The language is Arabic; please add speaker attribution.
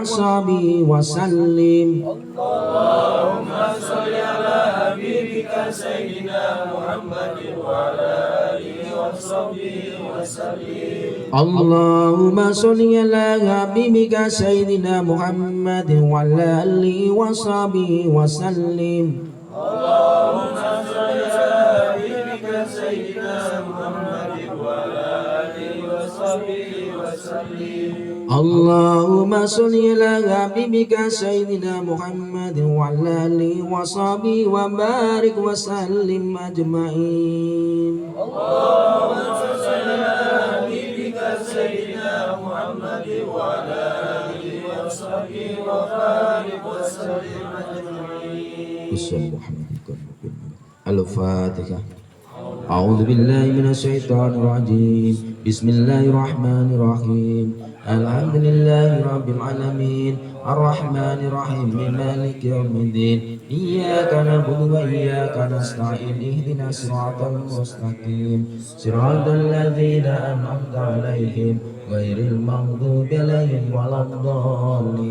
Speaker 1: وصحبه وسلم.
Speaker 2: اللهم صل على حبيبك سيدنا محمد وعلى آله وصحبه وسلم.
Speaker 1: اللهم صل على حبيبك سيدنا محمد وعلى آله وصحبه وسلم.
Speaker 2: اللهم صل على حبيبك سيدنا محمد وعلى آله وصحبه وسلم.
Speaker 1: اللهم صل على حبيبك سيدنا محمد وعلى آله وصحبه وبارك وسلم أجمعين.
Speaker 2: اللهم صل على حبيبك سيدنا محمد وعلى آله وصحبه وبارك وسلم أجمعين.
Speaker 1: الفاتحة. أعوذ بالله من الشيطان الرجيم. بسم الله الرحمن الرحيم. الحمد لله رب العالمين الرحمن الرحيم مالك يوم الدين إياك نعبد وإياك نستعين اهدنا الصراط المستقيم صراط الذين أنعمت عليهم غير المغضوب عليهم ولا الضالين.